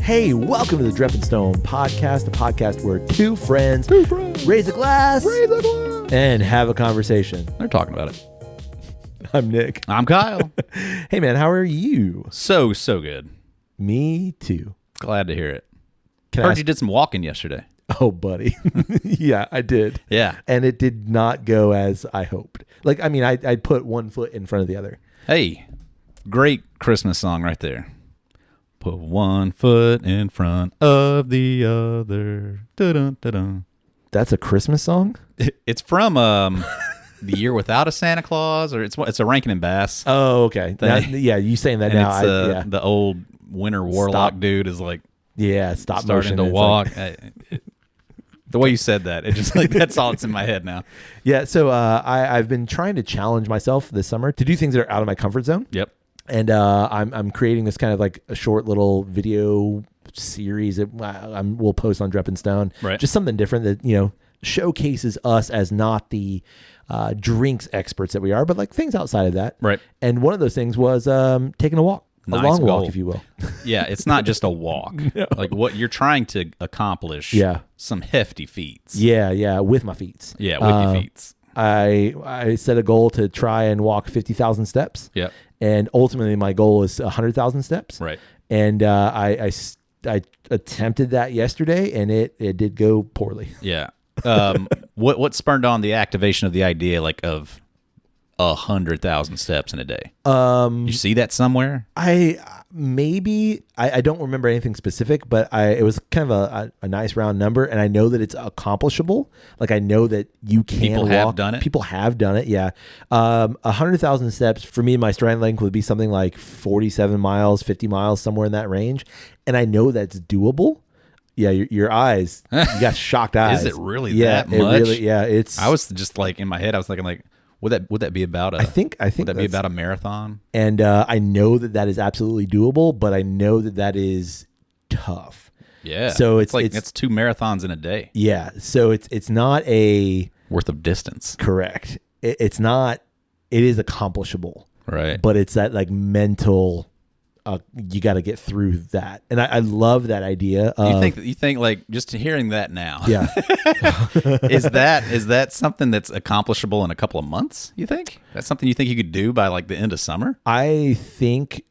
Hey, welcome to the Drep and Stone podcast, a podcast where two friends raise a glass and have a conversation. They're talking about it. I'm Nick. I'm Kyle. Hey, man, how are you? So good. Me too. Glad to hear it. Can I Heard ask- you did some walking yesterday. Oh, buddy. Yeah, I did. Yeah. And it did not go as I hoped. Like, I mean, I put one foot in front of the other. Hey, great Christmas song right there. Put one foot in front of the other. Dun, dun, dun. That's a Christmas song? It's from The Year Without a Santa Claus, or it's a Rankin and Bass. Oh, okay. Now, yeah, you saying that And now. it's the old winter warlock dude is like Stop starting motion. to It's walk. like- The way you said that, it just like that's all that's in my head now. Yeah, so I've been trying to challenge myself this summer to do things that are out of my comfort zone. Yep. And I'm creating this kind of like a short little video series that we'll post on Drep and Stone. Right. Just something different that, showcases us as not the drinks experts that we are, but like things outside of that. Right. And one of those things was taking a walk. Nice a long goal. walk, if you will. Yeah, it's not just a walk. No. Like what you're trying to accomplish. Yeah. Some hefty feats. Yeah, with my feet. Yeah, with your feats. I set a goal to try and walk 50,000 steps. Yep. And ultimately, my goal is 100,000 steps. Right. And I attempted that yesterday, and it did go poorly. Yeah. What spurred on the activation of the idea like of 100,000 steps in a day? You see that somewhere? I don't remember anything specific, but it was kind of a nice round number, and I know that it's accomplishable. Like I know that you can People walk. have done it? People have done it. Yeah. 100,000 steps for me, my stride length would be something like 47 miles, 50 miles, somewhere in that range. And I know that's doable. Yeah. Your eyes, you got shocked eyes. Is it really that that much? It's, I was just like in my head, I was thinking like, would that be about a? I think would that be that's- about a marathon? And I know that is absolutely doable, but I know that is tough. Yeah. So it's it's 2 marathons in a day Yeah. So it's not a worth of distance. correct. It's not. It is accomplishable, Right. but it's that like mental. You got to get through that, and I love that idea. You think like just hearing that now. Yeah. is that something that's accomplishable in a couple of months? You think that's something you think you could do by like the end of summer? I think.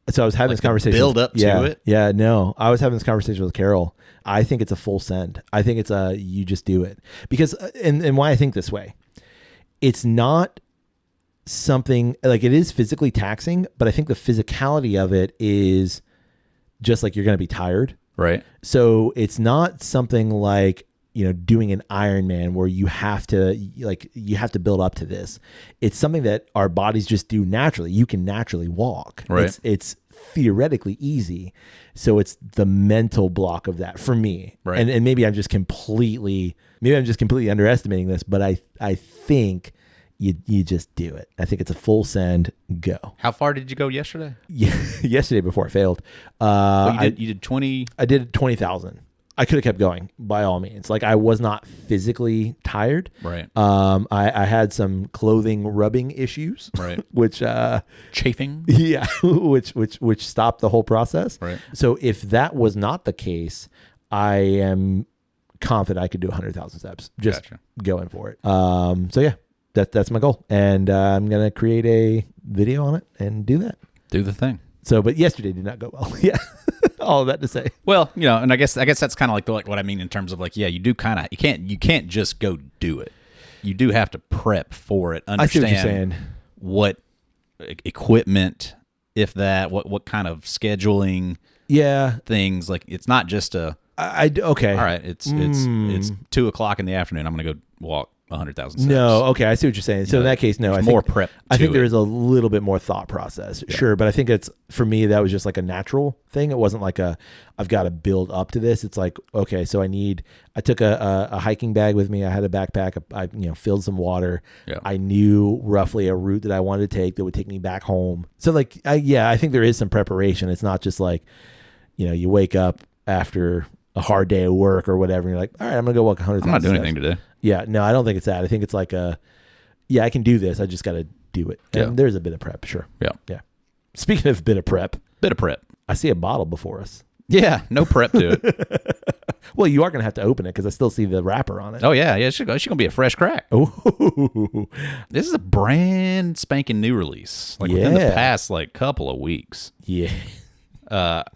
So I was having Like this conversation. build up to it? Yeah. No, I was having this conversation with Carol. I think it's a full send. I think it's you just do it because and why I think this way. It's not something like it is physically taxing, but I think the physicality of it is just like you're going to be tired. Right. So it's not something like, doing an Ironman where you have to build up to this. It's something that our bodies just do naturally. You can naturally walk. Right. It's theoretically easy. So it's the mental block of that for me. Right. And maybe I'm just completely underestimating this, but I think you just do it. I think it's a full send, go. How far did you go yesterday? Yeah, yesterday before I failed. You did 20. I did 20,000. I could have kept going by all means. Like I was not physically tired. Right. I had some clothing rubbing issues. Right. Which Chafing. yeah, which stopped the whole process. Right. So if that was not the case, I am confident I could do 100,000 steps. Just Gotcha. going for it. So yeah. That's my goal, and I'm gonna create a video on it and do that. Do the thing. So, but yesterday did not go well. Yeah, all of that to say. Well, and I guess that's kind of like what I mean in terms of like, yeah, you do kind of you can't just go do it. You do have to prep for it. Understand I see what you're saying. What equipment, if that, what kind of scheduling. Yeah, things like it's not just a. Okay. All right, it's 2:00 in the afternoon. I'm gonna go walk 100,000 steps. No, okay, I see what you're saying. So in that case, no, I think more prep. I think to there it. is a little bit more thought process, sure, but I think it's for me that was just like a natural thing. It wasn't like I've got to build up to this. It's like okay, so I took a hiking bag with me. I had a backpack. I filled some water. Yeah. I knew roughly a route that I wanted to take that would take me back home. So like I think there is some preparation. It's not just like you wake up after a hard day of work or whatever, and you're like, all right, I'm gonna go walk 100,000 I'm not doing steps. anything today. Yeah, no, I don't think it's that. I think it's like I can do this. I just got to do it. And Yeah. there's a bit of prep, sure. Yeah. Yeah. Speaking of bit of prep, Bit of prep. I see a bottle before us. Yeah, no prep to it. Well, you are going to have to open it because I still see the wrapper on it. Oh, yeah. It's going to be a fresh crack. Oh, This is a brand spanking new release. Like within the Yeah. past, like, couple of weeks. yeah.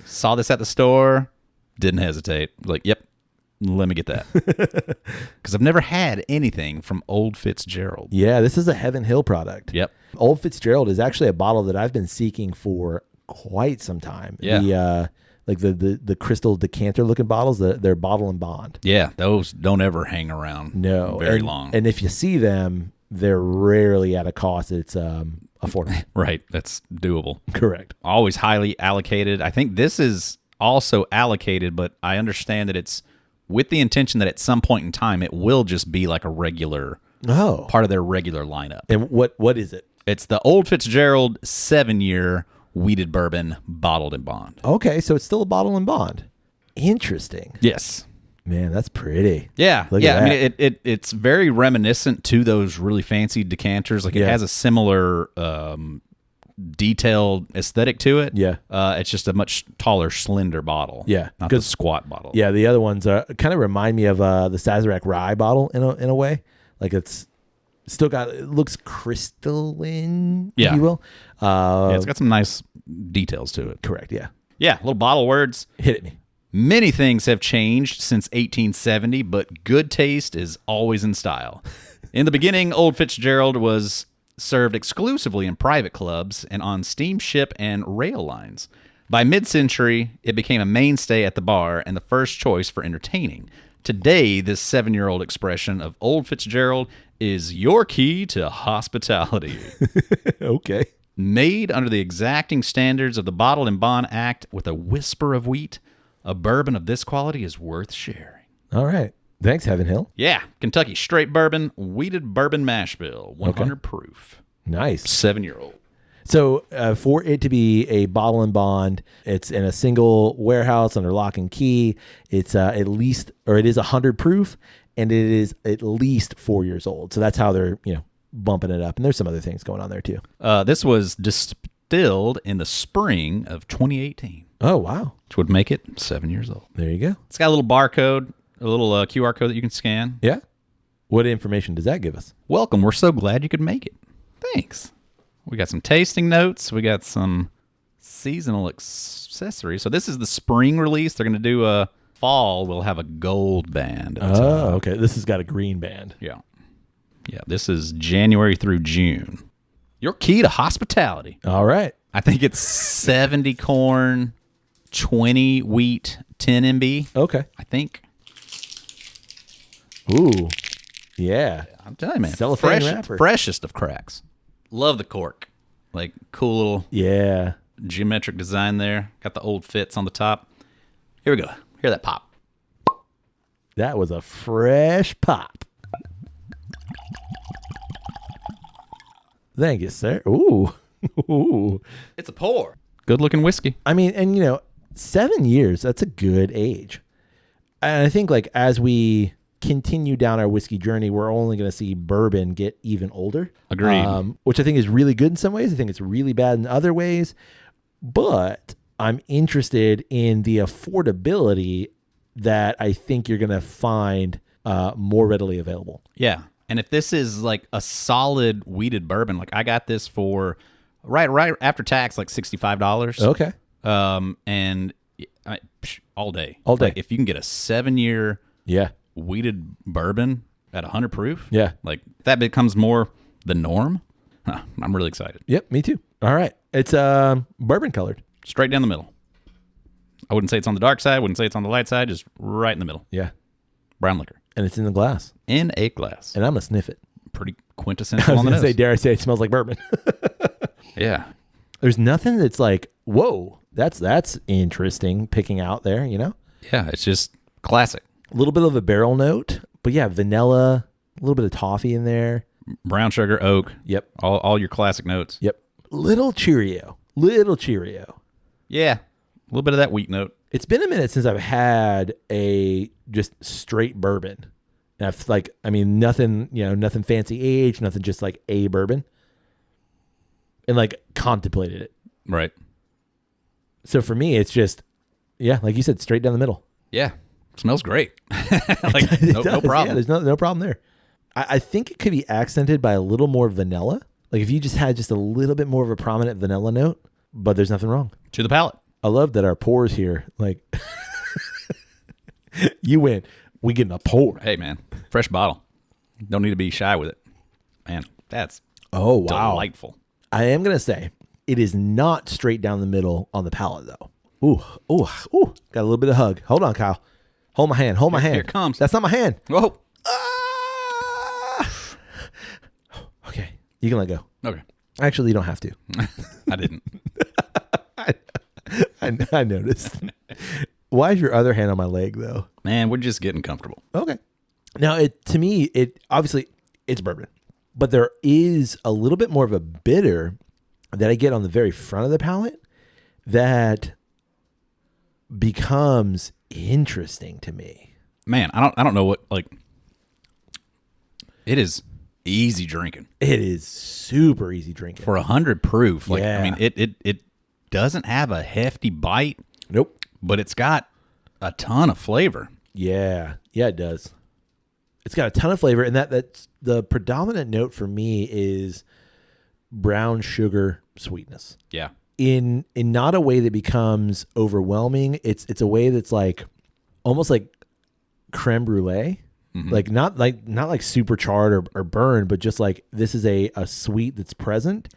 Saw this at the store. Didn't hesitate. Like, yep, let me get that. Because I've never had anything from Old Fitzgerald. Yeah, this is a Heaven Hill product. Yep. Old Fitzgerald is actually a bottle that I've been seeking for quite some time. Yeah. The crystal decanter looking bottles, they're bottle and bond. Yeah, those don't ever hang around very long. And if you see them, they're rarely at a cost. It's affordable. Right, that's doable. Correct. Always highly allocated. I think this is also allocated, but I understand that it's with the intention that at some point in time it will just be like a regular Oh. part of their regular lineup. And what is it? It's the Old Fitzgerald 7-year weeded bourbon bottled in bond. Okay, so it's still a bottle and bond. Interesting. Yes. Man, that's pretty. Yeah. Look yeah. at I mean, it's very reminiscent to those really fancy decanters. Like it Yeah. has a similar detailed aesthetic to it. Yeah. It's just a much taller, slender bottle. Yeah, Not the 'cause- squat bottle. Yeah, the other ones kind of remind me of the Sazerac rye bottle in a way. Like it's still it looks crystalline, Yeah. if you will. Yeah, it's got some nice details to it. Correct, yeah. Yeah. Little bottle words. Hit me. Many things have changed since 1870, but good taste is always in style. In the beginning, Old Fitzgerald was served exclusively in private clubs and on steamship and rail lines. By mid-century, it became a mainstay at the bar and the first choice for entertaining. Today, this 7-year-old expression of Old Fitzgerald is your key to hospitality. Okay. Made under the exacting standards of the Bottle and Bond Act with a whisper of wheat, a bourbon of this quality is worth sharing. All right. Thanks, Heaven Hill. Yeah, Kentucky straight bourbon, weeded bourbon mash bill, 100 proof, Nice. 7-year-old. So for it to be a bottle and bond, it's in a single warehouse under lock and key. It's it is 100 proof, and it is at least 4 years old. So that's how they're bumping it up. And there's some other things going on there too. This was distilled in the spring of 2018, Oh wow, which would make it 7 years old. there you go. It's got a little barcode, a little QR code that you can scan. Yeah. What information does that give us? Welcome. We're so glad you could make it. Thanks. We got some tasting notes. We got some seasonal accessories. So this is the spring release. They're going to do a fall. We'll have a gold band. Oh, okay. This has got a green band. Yeah. Yeah, this is January through June. Your key to hospitality. All right. I think it's 70 corn, 20 wheat, 10 MB. Okay. I think. Ooh. Yeah. I'm telling you, man. Cellophane wrapper. Freshest of cracks. Love the cork. Like, cool little Yeah. geometric design there. Got the old Fitz on the top. Here we go. Hear that pop. That was a fresh pop. Thank you, sir. Ooh. Ooh. It's a pour. Good looking whiskey. I mean, and 7 years, that's a good age. And I think as we continue down our whiskey journey, we're only going to see bourbon get even older. Agreed. Which I think is really good in some ways. I think it's really bad in other ways. But I'm interested in the affordability that I think you're going to find more readily available. Yeah. And if this is like a solid weeded bourbon, like I got this for right after tax, like $65. Okay. And all day. All day. Like, if you can get a 7-year Yeah. weeded bourbon at 100 proof, Yeah. like that becomes more the norm. I'm really excited. Yep. Me too. All right. It's bourbon colored. Straight down the middle. I wouldn't say it's on the dark side. Wouldn't say it's on the light side. Just right in the middle. Yeah. Brown liquor And it's in the glass. in a glass. And I'm going to sniff it. Pretty I quintessential was on the going to nose. say, dare I say, it smells like bourbon. Yeah. There's nothing that's like, whoa, that's interesting picking out there, Yeah. It's just classic. A little bit of a barrel note, but yeah, vanilla, a little bit of toffee in there. Brown sugar, oak. Yep. All your classic notes. Yep. Little Cheerio. Little Cheerio. Yeah. A little bit of that wheat note. It's been a minute since I've had a just straight bourbon. And nothing, nothing fancy age, nothing, just like a bourbon. And contemplated it. Right. So for me, it's just Yeah, like you said, straight down the middle. Yeah. Smells great. Like, no problem. Yeah, there's no problem there. I think it could be accented by a little more vanilla. Like if you just had just a little bit more of a prominent vanilla note, but there's nothing wrong. To the palate. I love that our pours here, like, you win. We getting a pour. Hey, man. Fresh bottle. Don't need to be shy with it. Man, that's delightful. I am going to say it is not straight down the middle on the palate, though. Ooh. Got a little bit of hug. Hold on, Kyle. Hold my hand. Hold my hand. Here it comes. That's not my hand. Whoa. Okay. You can let go. Okay. Actually, you don't have to. I didn't. I noticed. Why is your other hand on my leg, though? Man, we're just getting comfortable. Okay. Now, to me, it obviously it's bourbon, but there is a little bit more of a bitter that I get on the very front of the palate that becomes interesting to me. Man, I don't know what, like, it is easy drinking. It is super easy drinking. For 100 proof. Like, Yeah. I mean, it doesn't have a hefty bite. Nope. But it's got a ton of flavor. Yeah, it does. It's got a ton of flavor, and that's the predominant note for me is brown sugar sweetness. Yeah. In not a way that becomes overwhelming. It's a way that's like almost like creme brulee. Mm-hmm. Not like super charred or burned, but just like this is a sweet that's present.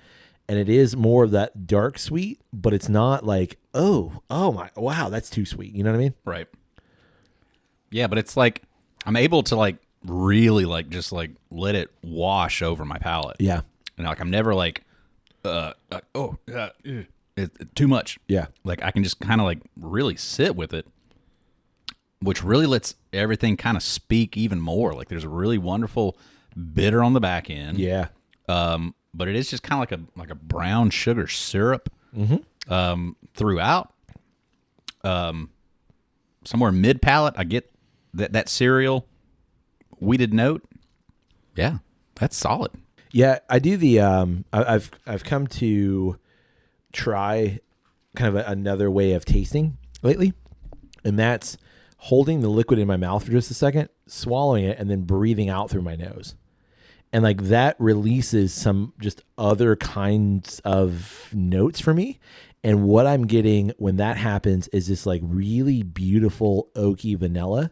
And it is more of that dark sweet, but it's not like, oh my, wow, that's too sweet. You know what I mean? Right. Yeah, but it's like I'm able to like really like just like let it wash over my palate. Yeah. And like I'm never like, too much. Yeah. Like I can just kind of like really sit with it, which really lets everything kind of speak even more. Like there's a really wonderful bitter on the back end. Yeah. But it is just kind of like a brown sugar syrup throughout. Somewhere mid palate, I get that cereal wheated note. Yeah, that's solid. Yeah, I do the. I've come to try kind of another way of tasting lately, and that's holding the liquid in my mouth for just a second, swallowing it, and then breathing out through my nose. And like that releases some just other kinds of notes for me. And what I'm getting when that happens is this like really beautiful oaky vanilla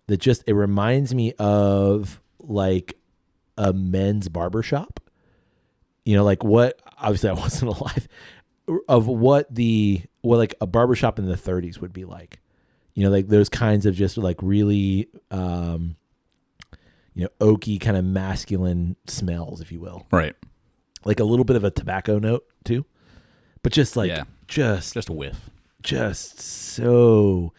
that just, it reminds me of like a men's barbershop. You know, like what, obviously I wasn't alive, of what like a barbershop in the 30s would be like. You know, like those kinds of just like really, oaky kind of masculine smells, if you will. Right. Like a little bit of a tobacco note too, but just like, just a whiff, just so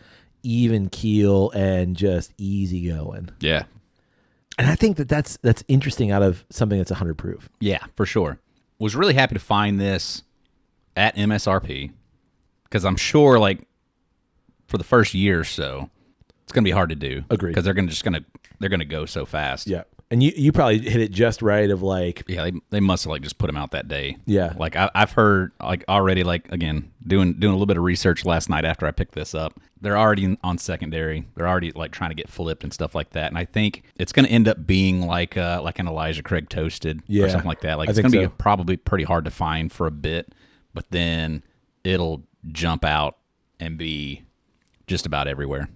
even keel and just easy going. Yeah. And I think that's interesting out of something that's 100 proof. Yeah, for sure. Was really happy to find this at MSRP because I'm sure like for the first year or so, it's going to be hard to do. Agreed. Because they're going to go so fast. Yeah. And you probably hit it just right of like. Yeah, they must have like just put them out that day. Yeah. Like I've heard like already like, again, doing a little bit of research last night after I picked this up. They're already on secondary. They're already like trying to get flipped and stuff like that. And I think it's going to end up being like an Elijah Craig toasted or something like that. Like it's going to be probably pretty hard to find for a bit, but then it'll jump out and be just about everywhere.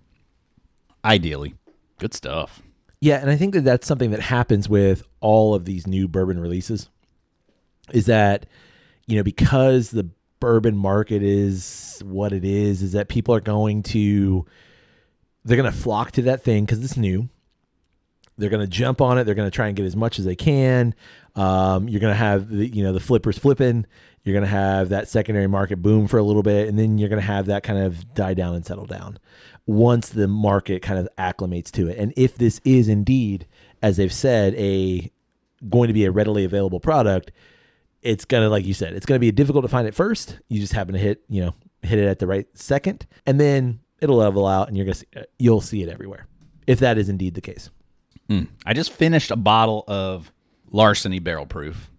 Ideally. Good stuff. Yeah, and I think that's something that happens with all of these new bourbon releases is that, because the bourbon market is what it is that people are going to flock to that thing because it's new. They're going to jump on it. They're going to try and get as much as they can. You're going to have the flippers flipping. You're going to have that secondary market boom for a little bit, and then you're going to have that kind of die down and settle down once the market kind of acclimates to it. And if this is indeed, as they've said, going to be a readily available product, it's going to, like you said, it's going to be difficult to find it first. You just happen to hit it at the right second, and then it'll level out, and you'll see it everywhere. If that is indeed the case. I just finished a bottle of Larceny Barrel Proof.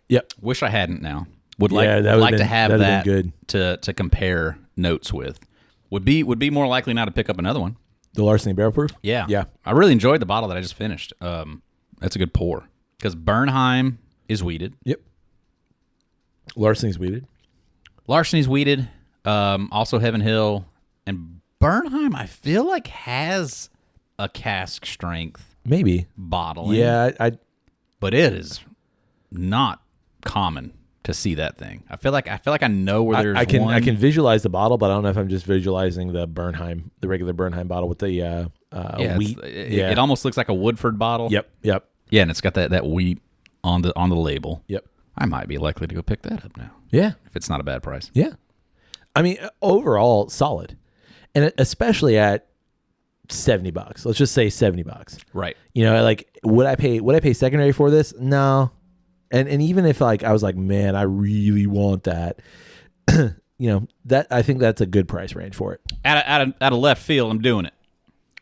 Yep. Wish I hadn't now. Would like to have that good to compare notes with. Would be more likely now to pick up another one. The Larceny Barrel Proof? Yeah. Yeah. I really enjoyed the bottle that I just finished. That's a good pour. Because Bernheim is wheated. Yep. Larceny's weeded. Larceny's wheated. Also Heaven Hill. And Bernheim, I feel like, has a cask strength Maybe. bottling. Yeah, But it is not common to see that thing. I feel like I know where there's I can one. I can visualize the bottle, but I don't know if I'm just visualizing the Bernheim, the regular Bernheim bottle with the wheat. It almost looks like a Woodford bottle. Yep. Yeah, and it's got that wheat on the label. Yep. I might be likely to go pick that up now. Yeah. If it's not a bad price. Yeah. I mean, overall solid. And especially at $70. Let's just say $70. Right. You know, like would I pay secondary for this? No. And even if like I was like, man, I really want that, you know, that I think that's a good price range for it. Out of left field, I'm doing it.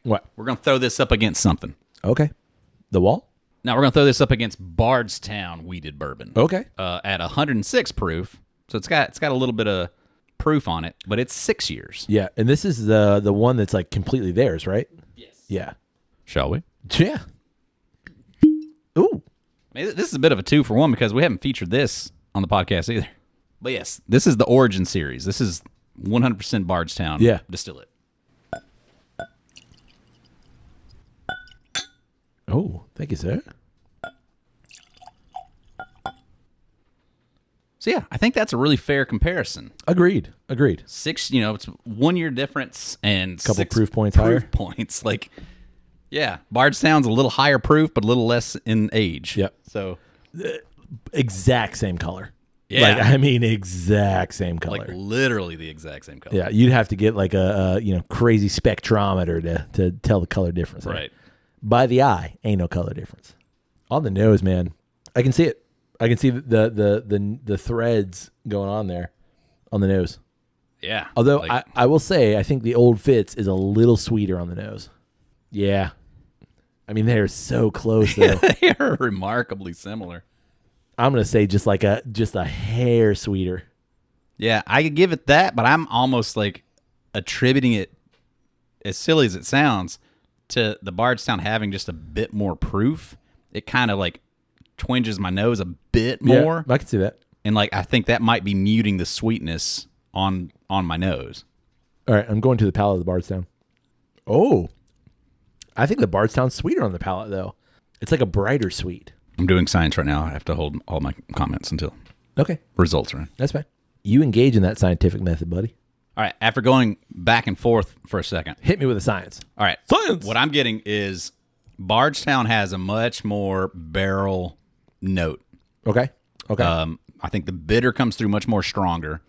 What? We're gonna throw this up against something. Okay. The wall? Now we're gonna throw this up against Bardstown wheated bourbon. Okay. At 106 proof, so it's got a little bit of proof on it, but it's 6 years. Yeah, and this is the one that's like completely theirs, right? Yes. Yeah. Shall we? Yeah. Ooh. I mean, this is a bit of a 2-for-1 because we haven't featured this on the podcast either. But yes, this is the Origin series. This is 100% Bardstown distillate. Oh, thank you, sir. So yeah, I think that's a really fair comparison. Agreed. 6, it's 1 year difference and Couple 6 proof points higher. points. Like, yeah, Bardstown's a little higher proof, but a little less in age. Yep. So Exact same color. Yeah. Like, I mean, exact same color. like literally the exact same color. Yeah, you'd have to get like a crazy spectrometer to tell the color difference. Right. By the eye, ain't no color difference. On the nose, man, I can see it. I can see the threads going on there on the nose. Yeah. Although like, I will say I think the Old Fitz is a little sweeter on the nose. Yeah. I mean, they're so close though. they are remarkably similar. I'm gonna say just a hair sweeter. Yeah, I could give it that, but I'm almost like attributing it, as silly as it sounds, to the Bardstown having just a bit more proof. It kind of like twinges my nose a bit more. Yeah, I can see that. And like I think that might be muting the sweetness on my nose. All right, I'm going to the palate of the Bardstown. Oh, I think the Bardstown's sweeter on the palate though. It's like a brighter sweet. I'm doing science right now. I have to hold all my comments until Okay, results are in. that's fine. You engage in that scientific method, buddy. All right, after going back and forth for a second. Hit me with the science. All right. Science! What I'm getting is Bardstown has a much more barrel note. Okay. I think the bitter comes through much more stronger.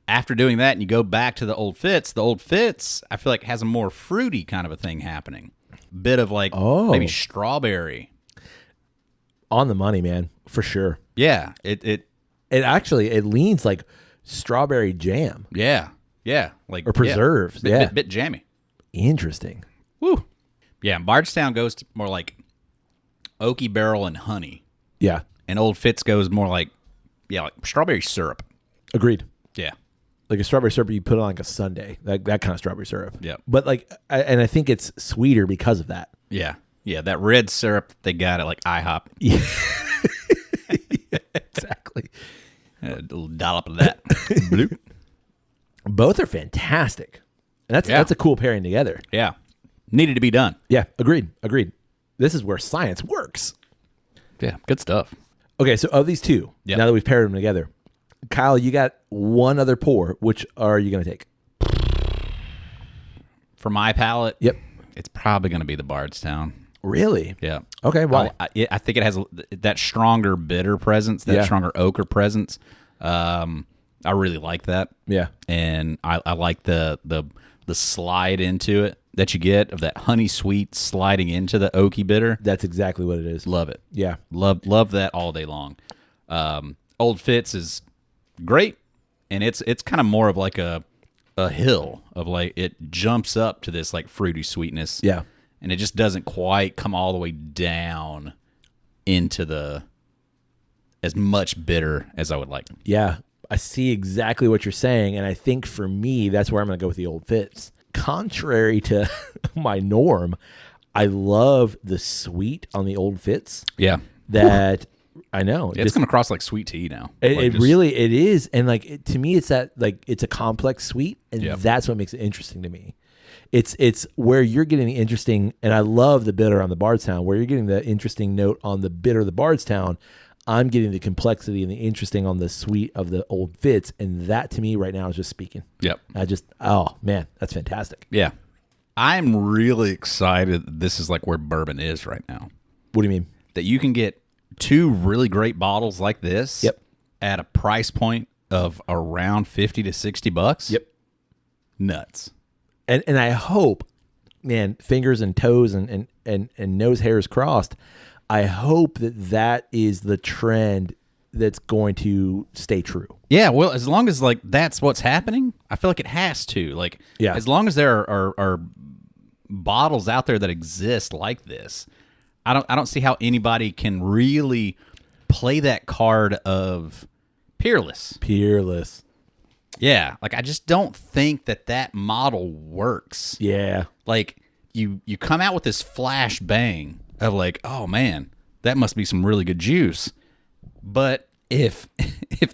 After doing that, and you go back to the Old Fitz, I feel like has a more fruity kind of a thing happening. Bit of like maybe strawberry. On the money, man, for sure. Yeah, it leans like strawberry jam yeah, like or preserves. bit jammy. Interesting. Woo. Yeah, Bardstown goes to more like oaky barrel and honey, Yeah, and Old Fitz goes more like like strawberry syrup. agreed. Yeah. Like a strawberry syrup you put on like a sundae, that kind of strawberry syrup. Yep. But like, I think it's sweeter because of that. Yeah. Yeah, that red syrup they got at like IHOP. Yeah. Exactly. A little dollop of that. Bloop. Both are fantastic. And that's a cool pairing together. Yeah. Needed to be done. Yeah, agreed. This is where science works. Yeah, good stuff. Okay, so of these two, Yep. now that we've paired them together, Kyle, you got one other pour. Which are you going to take? For my palate, Yep. it's probably going to be the Bardstown. Really? Yeah. Okay, why? I think it has that stronger bitter presence, that stronger ochre presence. I really like that. Yeah. And I like the slide into it that you get of that honey sweet sliding into the oaky bitter. That's exactly what it is. Love it. Yeah. Love that all day long. Old Fitz is great, and it's kind of more of like a hill of like it jumps up to this like fruity sweetness. Yeah. And it just doesn't quite come all the way down into the as much bitter as I would like. Yeah. I see exactly what you're saying, and I think for me, that's where I'm going to go with the Old Fitz. Contrary to my norm, I love the sweet on the Old Fitz. Yeah. That I know. It's coming across like sweet tea now. It really is, and like to me, it's that like it's a complex sweet, and Yep. that's what makes it interesting to me. It's where you're getting the interesting, and I love the bitter on the Bardstown, where you're getting the interesting note on the bitter of the Bardstown. I'm getting the complexity and the interesting on the sweet of the Old Fitz, and that to me right now is just speaking. Yep. Oh man, that's fantastic. Yeah. I'm really excited that this is like where bourbon is right now. What do you mean? That you can get two really great bottles like this Yep. at a price point of around $50 to $60. Yep. Nuts. And I hope, man, fingers and toes and nose hairs crossed, I hope that is the trend that's going to stay true. Yeah, well, as long as like that's what's happening, I feel like it has to. Like, Yeah. as long as there are bottles out there that exist like this, I don't see how anybody can really play that card of peerless. Peerless. Yeah, like I just don't think that model works. Yeah. Like you come out with this flash bang of like, oh man, that must be some really good juice. But if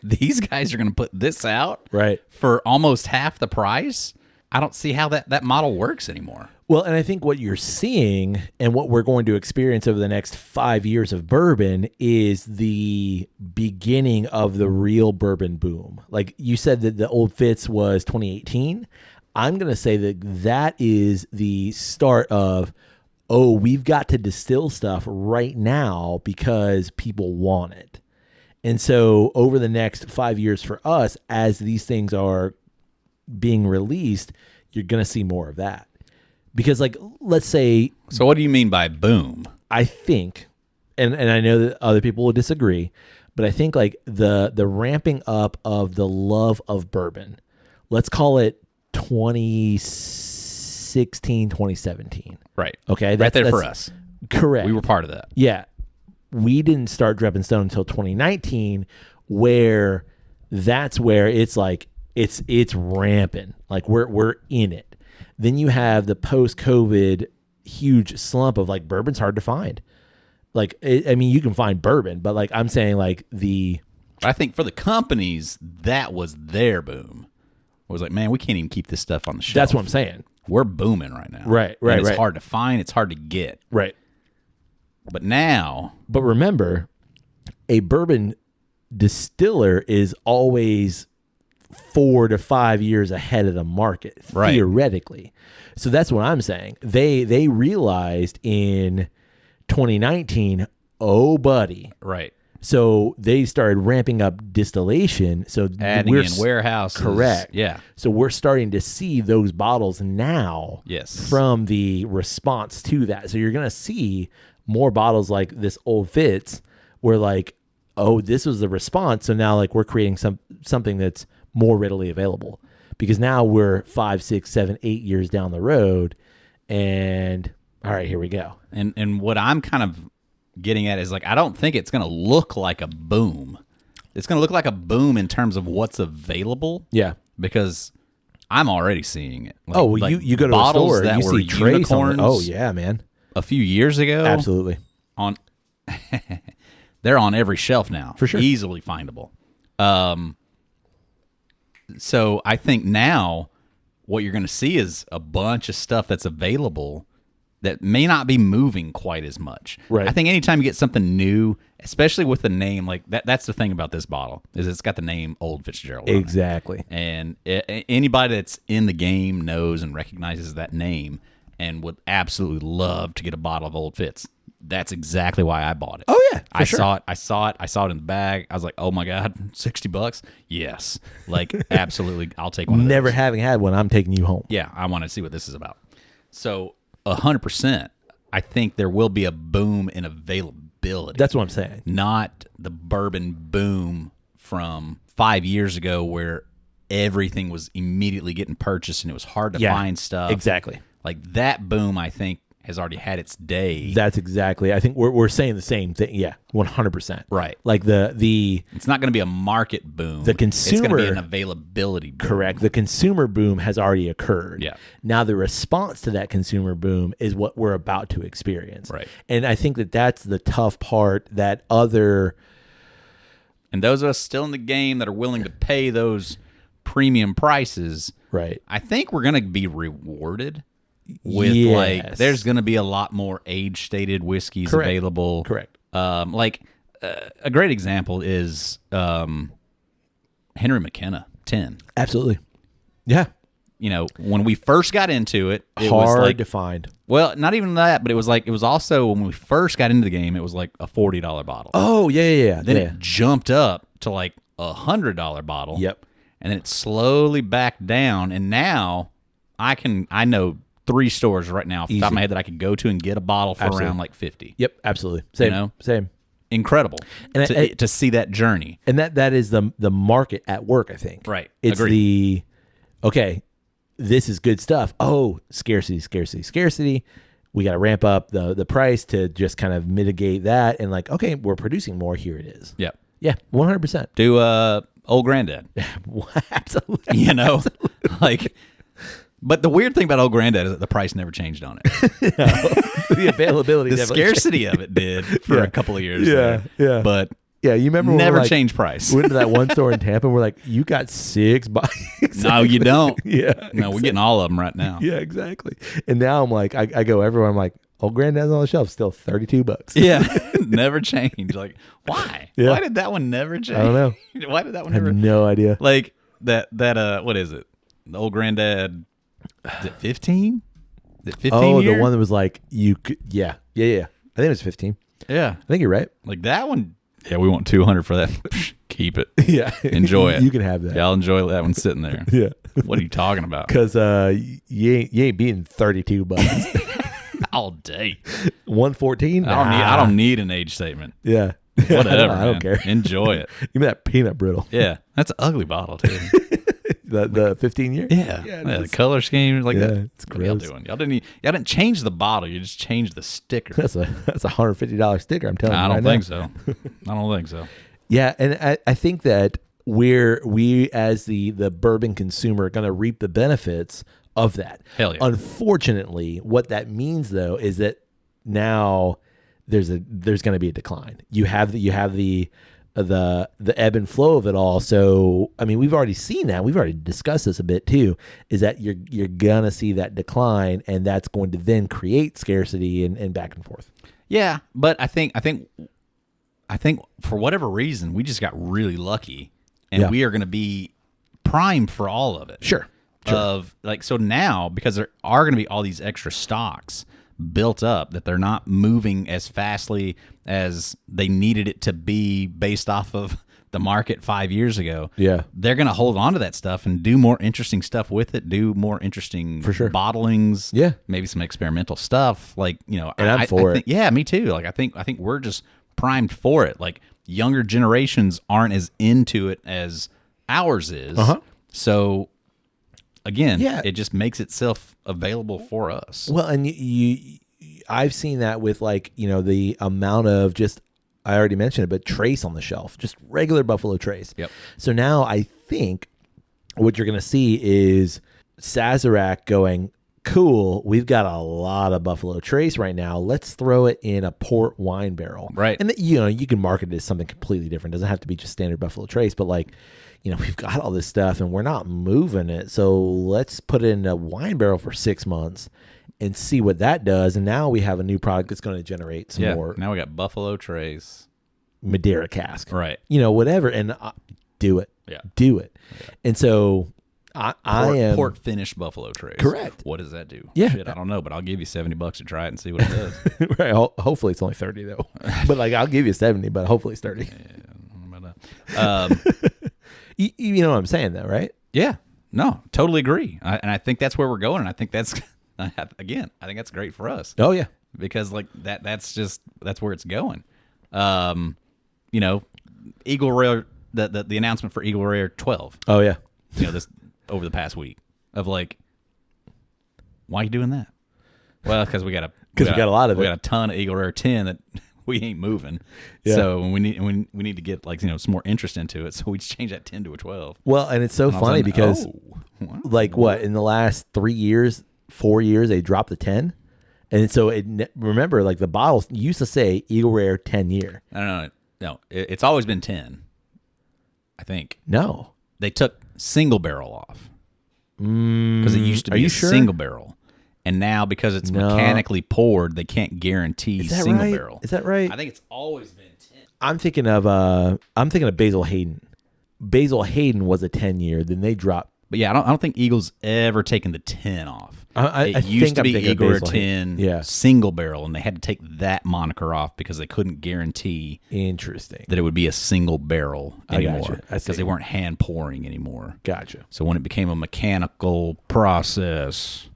these guys are going to put this out Right. for almost half the price, I don't see how that model works anymore. Well, and I think what you're seeing and what we're going to experience over the next 5 years of bourbon is the beginning of the real bourbon boom. Like you said that the Old Fitz was 2018. I'm going to say that is the start of, oh, we've got to distill stuff right now because people want it. And so over the next 5 years for us, as these things are being released, you're going to see more of that. Because, like, let's say... So what do you mean by boom? I think, and I know that other people will disagree, but I think, like, the ramping up of the love of bourbon, let's call it 2016, 2017. Right. Okay? Right there for us. Correct. We were part of that. Yeah. We didn't start Drep and Stone until 2019, where that's where it's like, it's rampant. Like, we're in it. Then you have the post-COVID huge slump of like bourbon's hard to find. Like, I mean, you can find bourbon, but like I'm saying, like I think for the companies, that was their boom. It was like, man, we can't even keep this stuff on the shelf. that's what I'm saying. We're booming right now. Right. And it's right. hard to find. It's hard to get. Right. But now, But remember, a bourbon distiller is always 4 to 5 years ahead of the market, Right. theoretically. So that's what I'm saying. They realized in 2019, oh buddy. right, So they started ramping up distillation. So adding in warehouses. Correct. Yeah. So we're starting to see those bottles now. Yes. From the response to that. So you're going to see more bottles like this Old Fitz where like, oh, this was the response. So now like we're creating something that's more readily available because now we're 5, 6, 7, 8 years down the road. And all right, here we go. And what I'm kind of getting at is like, I don't think it's going to look like a boom. It's going to look like a boom in terms of what's available. Yeah. Because I'm already seeing it. Like, Oh, well, like you go to a bottles store, that you were see trays on unicorns. it. Oh yeah, man. A few years ago. Absolutely. On they're on every shelf now. For sure. Easily findable. So I think now what you're going to see is a bunch of stuff that's available that may not be moving quite as much. Right. I think anytime you get something new, especially with the name, like that's the thing about this bottle, is it's got the name Old Fitzgerald on it. Exactly. And anybody that's in the game knows and recognizes that name and would absolutely love to get a bottle of Old Fitz. That's exactly why I bought it. Oh yeah, I saw it. I saw it in the bag. I was like, "Oh my god, $60? Yes, like absolutely, I'll take one." Never of those. having had one, I'm taking you home. Yeah, I want to see what this is about. So 100%, I think there will be a boom in availability. That's what I'm saying. Not the bourbon boom from 5 years ago where everything was immediately getting purchased and it was hard to find stuff. Exactly. Like that boom, I think, has already had its day. That's exactly. I think we're saying the same thing. Yeah, 100%. Right. Like the It's not going to be a market boom. The consumer, it's going to be an availability boom. Correct. The consumer boom has already occurred. Yeah. Now the response to that consumer boom is what we're about to experience. Right. And I think that that's the tough part. That other. And those of us still in the game that are willing to pay those premium prices, right? I think we're going to be rewarded with like there's going to be a lot more age-stated whiskeys available. Correct. A great example is Henry McKenna 10. Absolutely. Yeah. You know, when we first got into it, it hard was like, to find. Well, not even that, but it was also when we first got into the game, it was like a $40 bottle. Oh, yeah. Then it jumped up to like $100 bottle. Yep. And then it slowly backed down, and now I know 3 stores right now off the top of my head that I could go to and get a bottle for around like 50. Yep, absolutely. Same. You know? Same. Incredible. And to see that journey. And that is the market at work, I think. Right. It's Agreed. okay, this is good stuff. Oh, scarcity. We got to ramp up the price to just kind of mitigate that. And like, okay, we're producing more. Here it is. Yep. Yeah, 100%. Do Old Granddad. Absolutely. You know? Like, but the weird thing about Old Granddad is that the price never changed on it. The availability, the scarcity of it did for a couple of years. Yeah. But yeah, you remember never when changed price. We went to that one store in Tampa and we're like, you got 6 bikes. No, you don't. Yeah. No, exactly. We're getting all of them right now. Yeah, exactly. And now I'm like, I go everywhere. I'm like, Old Granddad's on the shelf, still $32. Yeah, never changed. Like, why? Yeah. Why did that one never change? I don't know. Why did that one I have never? no idea. Like that what is it? The Old Granddad. Is it 15? Is it 15? Oh, year? the one that was like you could. Yeah. I think it was 15. Yeah, I think you're right. like that one. Yeah, we want 200 for that. Keep it. Yeah, Enjoy it. You can have that. Yeah, I'll enjoy that one sitting there. Yeah. What are you talking about? Because you ain't beating $32 All day. 114. I don't need an age statement. Yeah. Whatever. I don't care. Enjoy it. Give me that peanut brittle. Yeah, that's an ugly bottle too. The 15 year. Yeah, the color scheme like that. It's What are y'all gross. doing? Y'all didn't change the bottle. You just changed the sticker. That's a $150 sticker. I'm telling you. I don't right think now. so. I don't think so. Yeah, and I think that we as the bourbon consumer are going to reap the benefits of that. Hell yeah. Unfortunately, what that means though is that now there's going to be a decline. You have the ebb and flow of it all. So I mean, we've already seen that. We've already discussed this a bit too. Is that you're gonna see that decline, and that's going to then create scarcity and back and forth. Yeah, but I think for whatever reason we just got really lucky, and we are going to be primed for all of it. Sure. Of like, so now, because there are going to be all these extra stocks built up that they're not moving as fastly as they needed it to be based off of the market 5 years ago. Yeah. They're going to hold on to that stuff and do more interesting stuff with it, do more interesting For sure. bottlings. Yeah. Maybe some experimental stuff. Like, you know, And I'm for it. Yeah, me too. Like, I think we're just primed for it. Like, younger generations aren't as into it as ours is. Uh-huh. So again, Yeah. it just makes itself available for us. Well, and I've seen that with like, you know, the amount of just, I already mentioned it, but Trace on the shelf, just regular Buffalo Trace. Yep. So now I think what you're going to see is Sazerac going, cool, we've got a lot of Buffalo Trace right now. Let's throw it in a port wine barrel. Right. And, you know, you can market it as something completely different. It doesn't have to be just standard Buffalo Trace, but like, you know, we've got all this stuff and we're not moving it. So let's put it in a wine barrel for 6 months and see what that does. And now we have a new product that's going to generate some more Now we got Buffalo Trace. Madeira cask. Right. You know, whatever. And do it. Yeah. Do it. Yeah. And so I am. Port finished Buffalo Trace. Correct. What does that do? Yeah. Shit, I don't know, but I'll give you $70 to try it and see what it does. Right. Hopefully it's only 30 though. But like, I'll give you 70, but hopefully it's 30. Yeah, I don't know about that. You know what I'm saying though, right? Yeah. No, totally agree. And I think that's where we're going. And I think that's, again, I think that's great for us. Oh yeah. Because like that's where it's going. You know, Eagle Rare, the announcement for Eagle Rare 12. Oh yeah. You know, this over the past week of like, why are you doing that? Well, because we got to because we got a lot of We it. got a ton of Eagle Rare 10 that we ain't moving. Yeah. So we need to get like some more interest into it. So we just changed that 10 to a 12. Well, and it's so And all of a funny sudden, because wow. like what in the last 3 years, 4 years, they dropped the 10, and so remember like the bottles used to say Eagle Rare 10 year. No. It's always been 10. I think No, they took single barrel off because it used to be a single barrel, and now because it's mechanically poured, they can't guarantee single right? barrel. Is that right? I think it's always been 10. I'm thinking of Basil Hayden. Basil Hayden was a 10 year. Then they dropped. But yeah, I don't think Eagle's ever taken the 10 off. I It used think to I'm be thinking of Eagle Rare Basil 10 Hayden. single barrel, and they had to take that moniker off because they couldn't guarantee Interesting. that it would be a single barrel I anymore gotcha. I see. because they weren't hand pouring anymore. Gotcha. So when it became a mechanical process,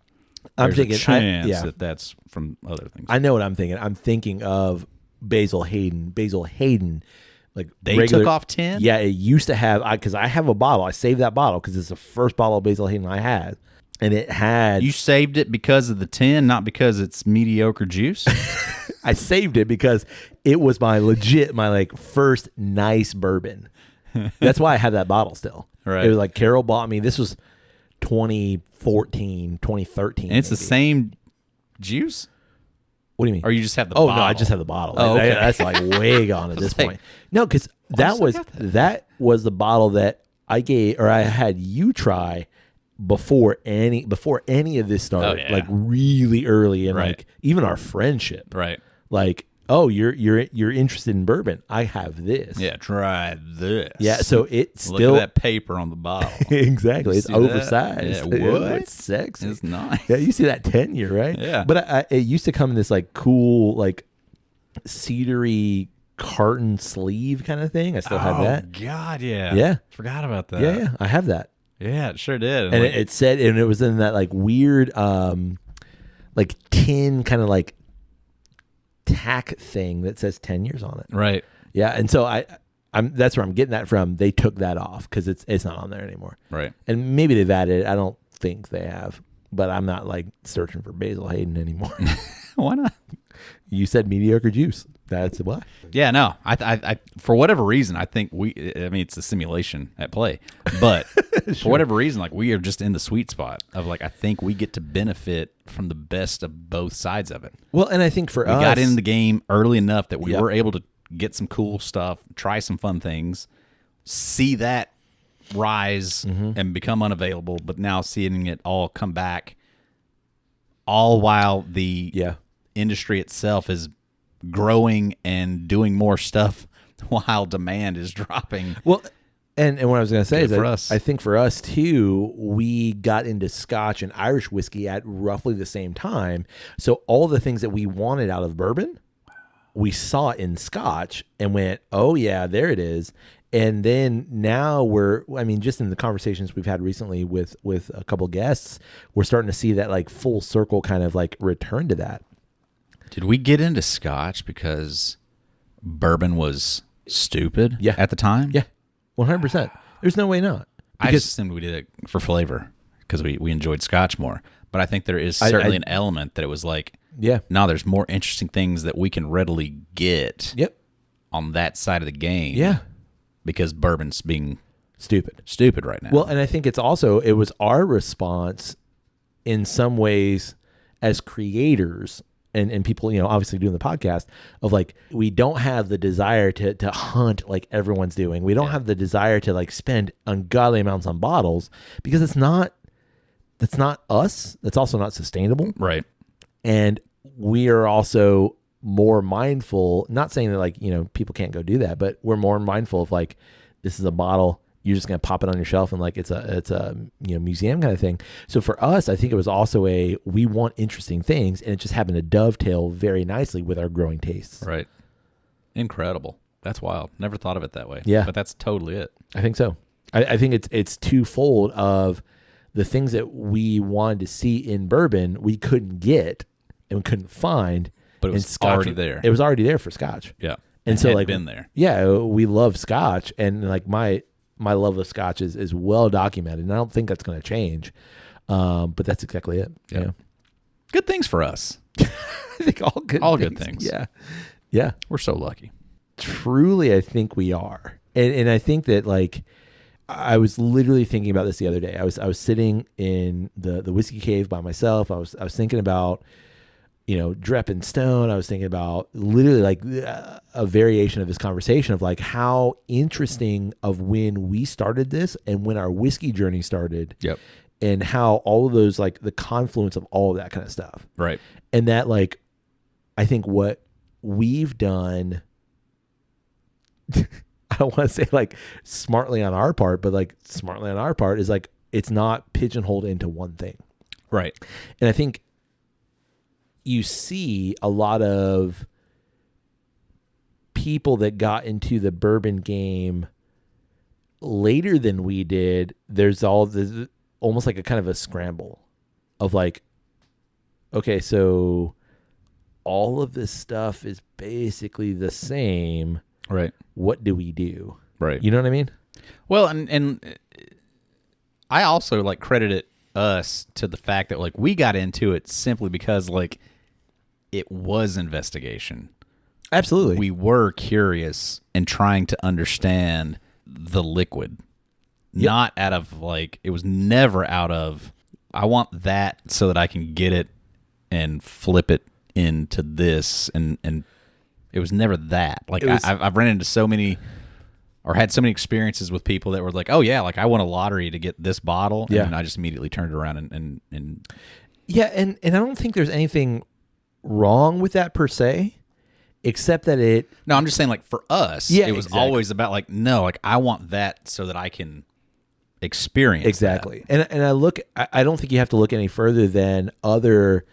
I'm there's thinking. a chance yeah, that's from other things. I know what I'm thinking. I'm thinking of Basil Hayden. Basil Hayden, like They regular, took off 10? Yeah, it used to have. Because I have a bottle. I saved that bottle because it's the first bottle of Basil Hayden I had, and it had. You saved it because of the 10, not because it's mediocre juice? I saved it because it was my like first nice bourbon. That's why I have that bottle still. Right. It was like Carol bought me. This was 2014, 2013. And it's the maybe. same juice? What do you mean? Or you just have the Oh bottle? no, I just have the bottle. Oh, okay. That's like way gone at this like, point. No, because that was the bottle that I had you try before any of this started. Oh, yeah. Like really early, and Right. like even our friendship. Right. Like, oh, you're interested in bourbon? I have this. Yeah, try this. Yeah. So it's Look still at that paper on the bottle. exactly. It's See that? oversized. Yeah, what? It's sexy. It's nice. Yeah, you see that 10 year, right? Yeah. But it used to come in this like cool, like cedary carton sleeve kind of thing. I still have that. Oh, God, yeah. Yeah. Forgot about that. Yeah, I have that. Yeah, it sure did. And like, it said, and it was in that like weird, like tin kind of like tack thing that says 10 years on it. right. Yeah. And so I'm that's where I'm getting that from. They took that off because it's not on there anymore. Right. And maybe they've added it. I don't think they have, but I'm not like searching for Basil Hayden anymore. Why not? You said mediocre juice. That's why. Yeah, no. I for whatever reason, I think it's a simulation at play. But for whatever reason, like we are just in the sweet spot of like I think we get to benefit from the best of both sides of it. Well, and I think for us, We got in the game early enough that we Yep. were able to get some cool stuff, try some fun things, see that rise and become unavailable, but now seeing it all come back, all while the industry itself is growing and doing more stuff while demand is dropping. Well, and what I was going to say is for that us. I think for us too, we got into Scotch and Irish whiskey at roughly the same time. So all the things that we wanted out of bourbon, we saw in Scotch and went, oh yeah, there it is. And then now just in the conversations we've had recently with a couple guests, we're starting to see that like full circle kind of like return to that. Did we get into Scotch because bourbon was stupid at the time? Yeah, 100%. There's no way not. I just assumed we did it for flavor because we enjoyed Scotch more. But I think there is certainly an element that it was like, no, there's more interesting things that we can readily get on that side of the game. Yeah. Because bourbon's being stupid right now. Well, and I think it was our response in some ways as creators and people, obviously doing the podcast of like, we don't have the desire to hunt like everyone's doing. We don't have the desire to like spend ungodly amounts on bottles because that's not us. That's also not sustainable. Right. And we are also more mindful, not saying that like, people can't go do that, but we're more mindful of like, this is a bottle, you're just going to pop it on your shelf and like, it's a museum kind of thing. So for us, I think it was also we want interesting things, and it just happened to dovetail very nicely with our growing tastes. Right. Incredible. That's wild. Never thought of it that way. Yeah. But that's totally it. I think so. I think it's twofold of the things that we wanted to see in bourbon, we couldn't get and couldn't find. But it was already there. It was already there for Scotch. Yeah. And so like been there. Yeah, we love Scotch, and like my love of Scotch is well documented, and I don't think that's going to change. But that's exactly it. Yeah. Good things for us. I think all good things. Yeah. Yeah. We're so lucky. Truly, I think we are. And I think that, like, I was literally thinking about this the other day. I was sitting in the whiskey cave by myself. I was thinking about, Drep and Stone. I was thinking about literally like a variation of this conversation of like how interesting of when we started this and when our whiskey journey started. Yep. And how all of those, like the confluence of all of that kind of stuff. Right. And that, like, I think what we've done, I don't want to say like smartly on our part, but like smartly on our part is like, it's not pigeonholed into one thing. Right. And I think you see a lot of people that got into the bourbon game later than we did. There's all this almost like a kind of a scramble of like, okay, so all of this stuff is basically the same. Right. What do we do? Right. You know what I mean? Well, and I also like credited us to the fact that like we got into it simply because like it was investigation. Absolutely. We were curious and trying to understand the liquid. Yep. Not out of like, it was never out of, I want that so that I can get it and flip it into this. And it was never that. Like I've ran into so many or had so many experiences with people that were like, oh yeah, like I won a lottery to get this bottle. Yeah. And I just immediately turned around and yeah. And I don't think there's anything wrong with that per se, except that it. No, I'm just saying like for us, yeah, it was exactly. always about like, no, like I want that so that I can experience exactly that. And I don't think you have to look any further than other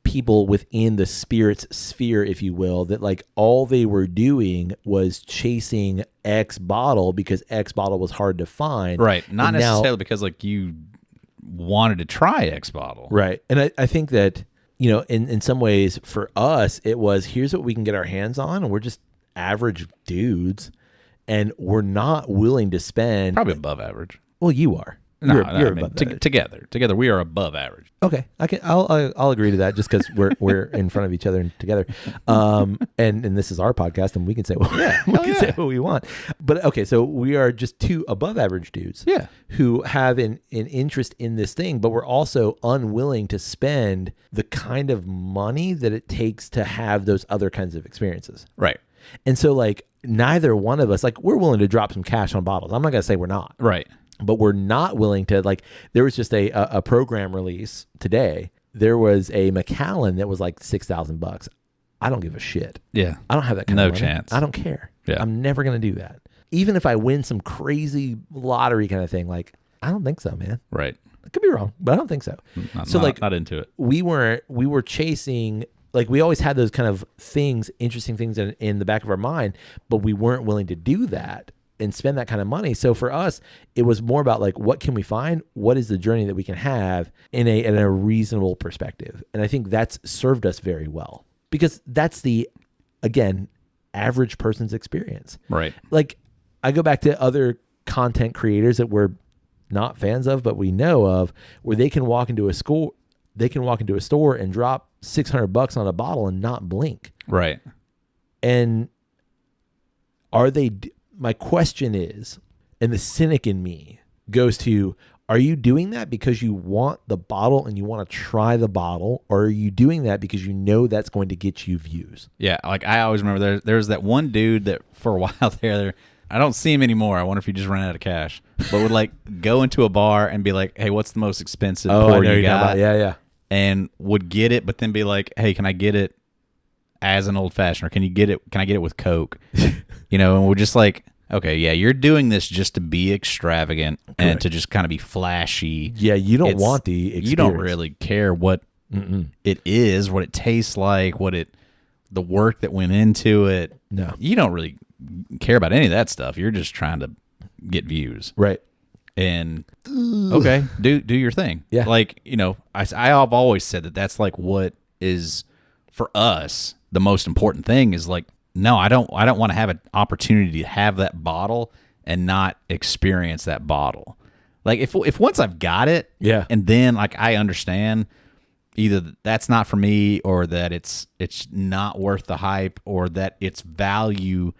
people within the spirits sphere, if you will, that like all they were doing was chasing X bottle because X bottle was hard to find, right? Not and necessarily because like you wanted to try X bottle, right? And I think that in some ways for us it was, here's what we can get our hands on, and we're just average dudes and we're not willing to spend probably above average. Well, you are. No, you're I mean, above average. Together, we are above average. Okay, I'll agree to that just because we're in front of each other and together, and this is our podcast and we can say say what we want. But okay, so we are just two above average dudes, who have an interest in this thing, but we're also unwilling to spend the kind of money that it takes to have those other kinds of experiences, right? And so like neither one of us, like we're willing to drop some cash on bottles. I'm not gonna say we're not, right? But we're not willing to, like, there was just a program release today. There was a Macallan that was like $6,000. I don't give a shit. Yeah. I don't have that kind of money. No chance. I don't care. Yeah. I'm never going to do that. Even if I win some crazy lottery kind of thing, like, I don't think so, man. Right. I could be wrong, but I don't think so. Not into it. We were chasing, like, we always had those kind of things, interesting things in the back of our mind, but we weren't willing to do that and spend that kind of money. So for us, it was more about like, what can we find? What is the journey that we can have in a reasonable perspective? And I think that's served us very well because that's the, again, average person's experience. Right. Like I go back to other content creators that we're not fans of, but we know of, where they can walk into a store and drop $600 on a bottle and not blink. Right. And my question is, and the cynic in me goes to, are you doing that because you want the bottle and you want to try the bottle, or are you doing that because you know that's going to get you views? Yeah, like I always remember there's that one dude that for a while there, I don't see him anymore. I wonder if he just ran out of cash, but would like go into a bar and be like, hey, what's the most expensive pour you got? Yeah. And would get it, but then be like, hey, can I get it as an old fashioned, or can I get it with Coke? And we're just like, okay, yeah, you're doing this just to be extravagant. Correct. And to just kind of be flashy. Yeah, you don't want the experience. You don't really care what it is, what it tastes like, the work that went into it. No. You don't really care about any of that stuff. You're just trying to get views. Right. And okay, do your thing. Yeah. Like, I've always said that that's like what is for us the most important thing is like, no, I don't want to have an opportunity to have that bottle and not experience that bottle. Like if once I've got it, yeah, and then like I understand either that's not for me, or that it's not worth the hype, or that its value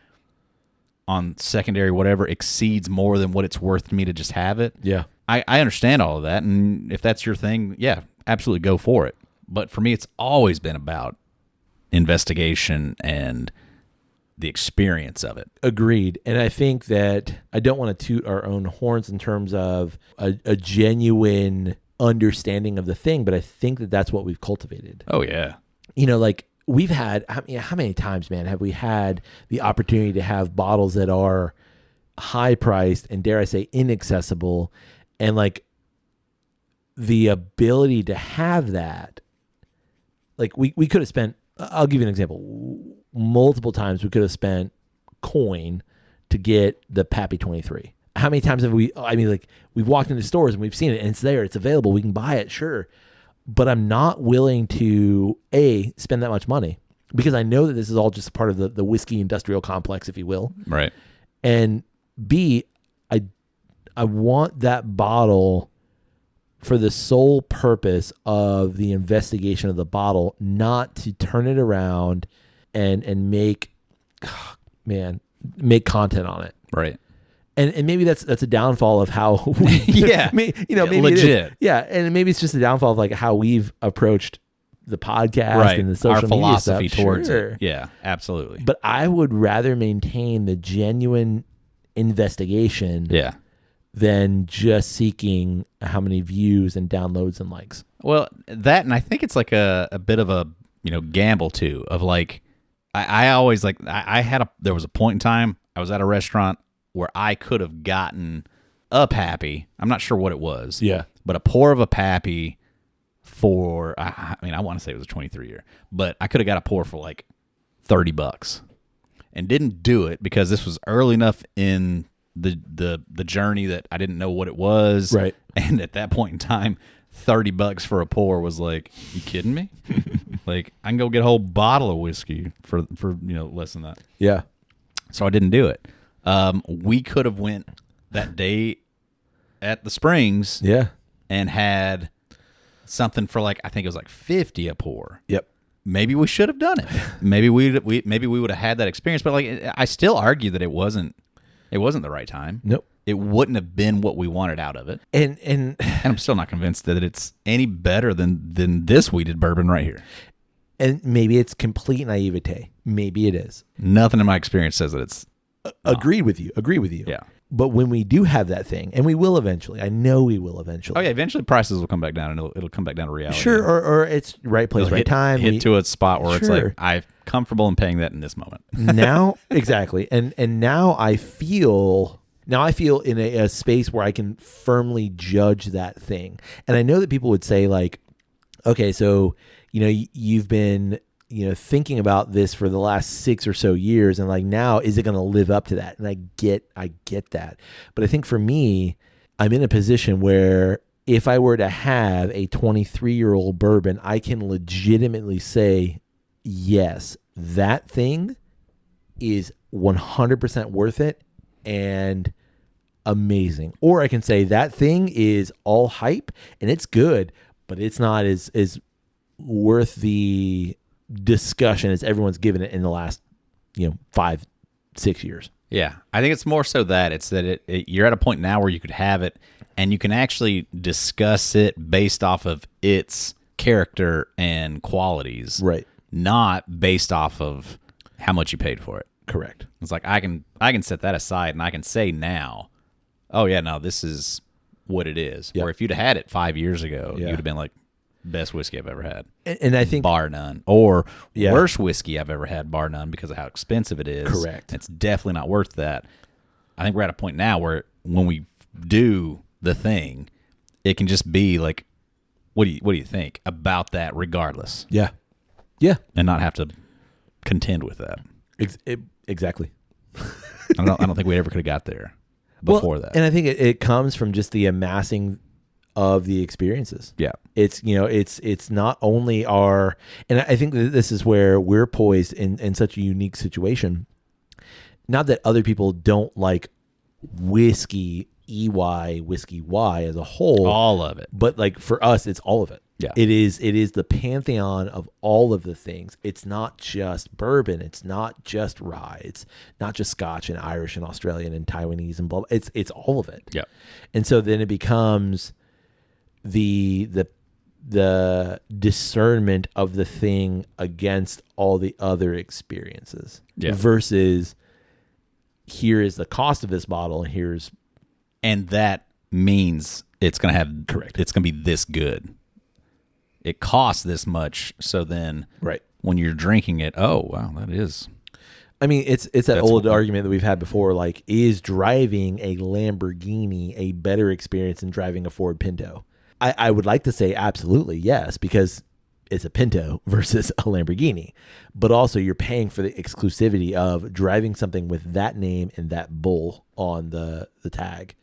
on secondary whatever exceeds more than what it's worth to me to just have it. Yeah. I understand all of that, and if that's your thing, yeah, absolutely go for it. But for me, it's always been about investigation and the experience of it. Agreed. And I think that I don't want to toot our own horns in terms of a genuine understanding of the thing, but I think that that's what we've cultivated. Oh, yeah. You know, like we've had, how many times, man, have we had the opportunity to have bottles that are high priced and, dare I say, inaccessible, and like the ability to have that, like we could have spent, I'll give you an example. Multiple times we could have spent coin to get the Pappy 23. How many times have we, we've walked into stores and we've seen it and it's there, it's available, we can buy it, sure. But I'm not willing to, A, spend that much money because I know that this is all just part of the whiskey industrial complex, if you will. Right. And B, I want that bottle for the sole purpose of the investigation of the bottle, not to turn it around and make content on it. Right. And maybe that's a downfall of how we, maybe legit. And maybe it's just a downfall of like how we've approached the podcast right. and the social Our media philosophy stuff. towards Sure. it. Yeah, absolutely. But I would rather maintain the genuine investigation than just seeking how many views and downloads and likes. Well, that, and I think it's like a bit of a, gamble too, of like, I always like, there was a point in time I was at a restaurant where I could have gotten a Pappy. I'm not sure what it was. Yeah. But a pour of a Pappy for, I want to say it was a 23 year, but I could have got a pour for like $30 and didn't do it because this was early enough in the journey that I didn't know what it was. Right. And at that point in time, $30 for a pour was like, you kidding me? Like, I can go get a whole bottle of whiskey for less than that. Yeah. So I didn't do it. We could have went that day at the Springs, and had something for like, I think it was like $50 a pour. Yep. Maybe we should have done it. Maybe we would have had that experience. But like, I still argue that it wasn't the right time. Nope. It wouldn't have been what we wanted out of it. And I'm still not convinced that it's any better than this wheated bourbon right here. And maybe it's complete naivete. Maybe it is. Nothing in my experience says that it's. Agree with you. Yeah. But when we do have that thing, and we will eventually, I know we will eventually. Oh yeah, eventually prices will come back down, and it'll come back down to reality. Sure, or it's right place, right time. Hit to a spot where it's like, I'm comfortable in paying that in this moment. Now, exactly, and now I feel in a space where I can firmly judge that thing. And I know that people would say like, okay, so you've been thinking about this for the last 6 or so years, and like, now is it going to live up to that? And I get that. But I think for me, I'm in a position where if I were to have a 23-year-old bourbon, I can legitimately say, yes, that thing is 100% worth it and amazing. Or I can say that thing is all hype and it's good, but it's not as worth the discussion as everyone's given it in the last 5-6 years. Yeah, I think it's more so that it's that you're at a point now where you could have it and you can actually discuss it based off of its character and qualities, right? Not based off of how much you paid for it. Correct. It's like I can set that aside and I can say now, oh yeah, no, this is what it is. Yep. Or if you'd have had it 5 years ago, you'd have been like, best whiskey I've ever had. And I think bar none. Or worst whiskey I've ever had, bar none, because of how expensive it is. Correct. It's definitely not worth that. I think we're at a point now where when we do the thing, it can just be like, what do you think about that regardless? Yeah. Yeah. And not have to contend with that. Exactly. I don't think we ever could have got there before that. And I think it comes from just the amassing of the experiences. Yeah. It's, it's not only our, and I think that this is where we're poised in such a unique situation. Not that other people don't like whiskey, whiskey Y as a whole. All of it. But like for us, it's all of it. Yeah. It is the pantheon of all of the things. It's not just bourbon. It's not just rye. It's not just Scotch and Irish and Australian and Taiwanese and blah, blah. It's all of it. Yeah. And so then it becomes the discernment of the thing against all the other experiences versus here is the cost of this bottle and and that means it's going to have correct. It's going to be this good. It costs this much, so then right when you're drinking it, oh wow, that is. I mean, it's that old argument that we've had before. Like, is driving a Lamborghini a better experience than driving a Ford Pinto? I would like to say absolutely yes, because it's a Pinto versus a Lamborghini. But also you're paying for the exclusivity of driving something with that name and that bull on the tag.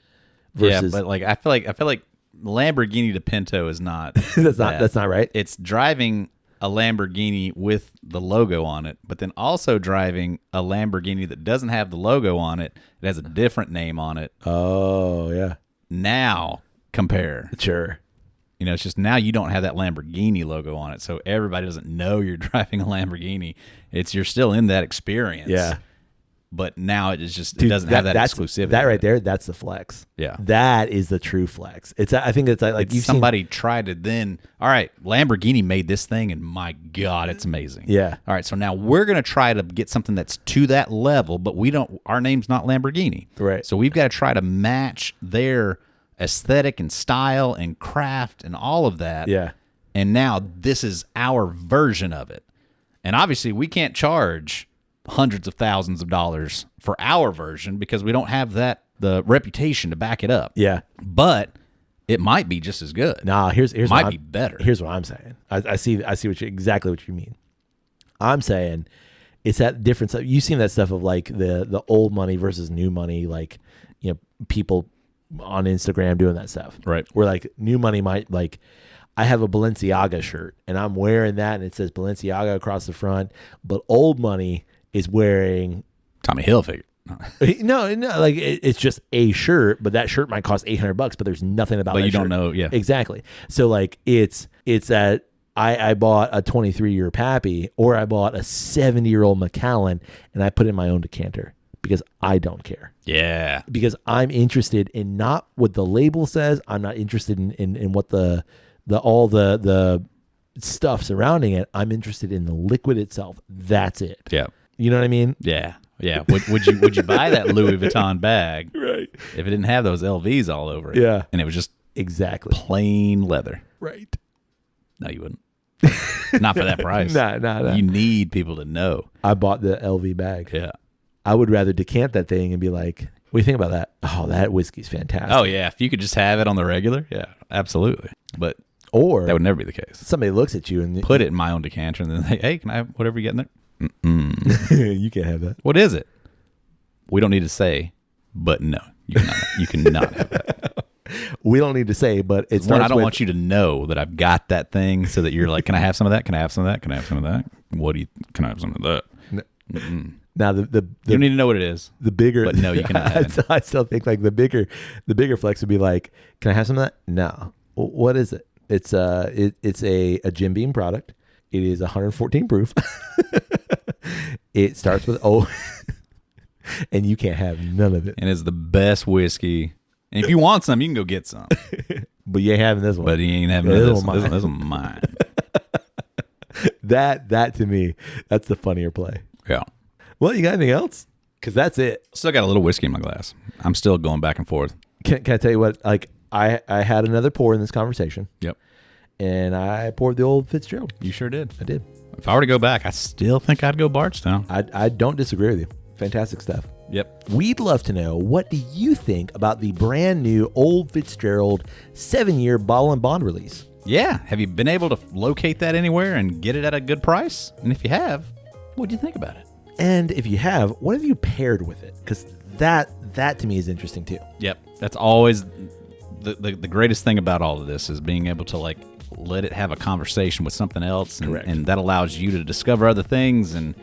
Versus, but like I feel like Lamborghini to Pinto is not that's not right. It's driving a Lamborghini with the logo on it, but then also driving a Lamborghini that doesn't have the logo on it. It has a different name on it. Oh, yeah. Now compare. Sure. You know, it's just now you don't have that Lamborghini logo on it, so everybody doesn't know you're driving a Lamborghini. You're still in that experience. Yeah. But now it is just, it doesn't have that exclusivity. That right there, that's the flex. Yeah. That is the true flex. I think it's like you've somebody tried to then, all right, Lamborghini made this thing and my God, it's amazing. Yeah. All right, so now we're going to try to get something that's to that level, but our name's not Lamborghini. Right. So we've got to try to match their aesthetic and style and craft and all of that. Yeah. And now this is our version of it. And obviously we can't charge hundreds of thousands of dollars for our version because we don't have the reputation to back it up. Yeah. But it might be just as good. Nah, here's might be better. Here's what I'm saying. I see exactly what you mean. I'm saying it's that difference. You've seen that stuff of like the old money versus new money, like, you know, people on Instagram doing that stuff. Right. Where like new money might like, I have a Balenciaga shirt and I'm wearing that and it says Balenciaga across the front, but old money is wearing Tommy Hilfiger. No, like it's just a shirt, but that shirt might cost $800, but there's nothing about. But that you shirt. don't know, yeah, exactly. So like it's that I bought a 23-year Pappy or I bought a 70-year-old Macallan and I put in my own decanter because I don't care. Yeah, because I'm interested in not what the label says. I'm not interested in what the stuff surrounding it. I'm interested in the liquid itself. That's it. Yeah. You know what I mean? Yeah. Yeah. Would you buy that Louis Vuitton bag right if it didn't have those LVs all over it? Yeah. And it was just exactly plain leather. Right. No, you wouldn't. Not for that price. No. You need people to know. I bought the LV bag. Yeah. I would rather decant that thing and be like, what do you think about that? Oh, that whiskey's fantastic. Oh, yeah. If you could just have it on the regular, yeah, absolutely. But or that would never be the case. Somebody looks at you and put it in my own decanter and then say, hey, can I have whatever you get in there? You can't have that. What is it? We don't need to say, but no, you cannot have that. We don't need to say, but it's I don't want you to know that I've got that thing so that you're like, can I have some of that? Can I have some of that? Can I have some of that? Can I have some of that? No. Now the you don't need to know what it is. The bigger, but no, you cannot have it. I still think like the bigger flex would be like, can I have some of that? No. What is it? It's a Jim Beam product. It is 114 proof. It starts with O, and you can't have none of it. And it's the best whiskey. And if you want some, you can go get some. But you ain't having this one. But he ain't having this one. This one's mine. That to me, that's the funnier play. Yeah. Well, you got anything else? Because that's it. Still got a little whiskey in my glass. I'm still going back and forth. Can I tell you what? Like I had another pour in this conversation. Yep. And I poured the old Fitzgerald. You sure did. I did. If I were to go back, I still think I'd go Bardstown. I don't disagree with you. Fantastic stuff. Yep. We'd love to know, what do you think about the brand new Old Fitzgerald 7-year bottle and bond release? Yeah. Have you been able to locate that anywhere and get it at a good price? And if you have, what do you think about it? And if you have, what have you paired with it? Because that to me is interesting too. Yep. That's always the greatest thing about all of this is being able to like let it have a conversation with something else. And that allows you to discover other things. And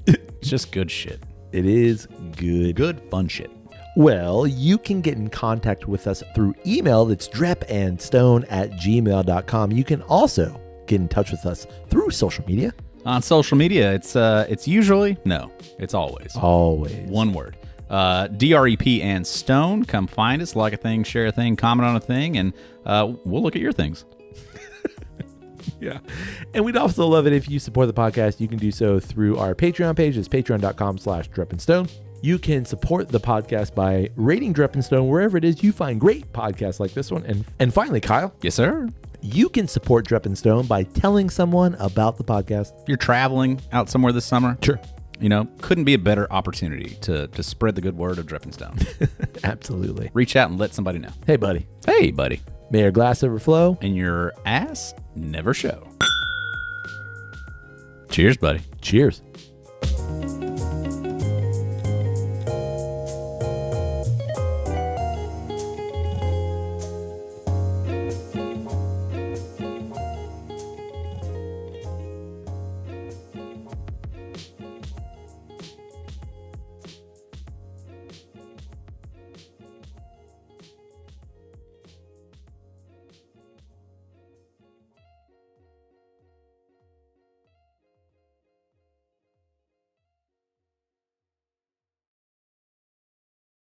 it's just good shit. It is good. Good fun shit. Well, you can get in contact with us through email. That's drepandstone@gmail.com. You can also get in touch with us through social media. On social media, it's usually, no, it's always. Always. One word. DREP and Stone. Come find us, like a thing, share a thing, comment on a thing, and we'll look at your things. Yeah. And we'd also love it if you support the podcast. You can do so through our Patreon page. It's patreon.com/drepandstone. You can support the podcast by rating Drep and Stone wherever it is you find great podcasts like this one. And finally, Kyle. Yes, sir. You can support Drep and Stone by telling someone about the podcast. You're traveling out somewhere this summer. Sure. Couldn't be a better opportunity to spread the good word of Drep and Stone. Absolutely. Reach out and let somebody know. Hey, buddy. Hey, buddy. May your glass overflow. And your ass never show. Cheers, buddy. Cheers.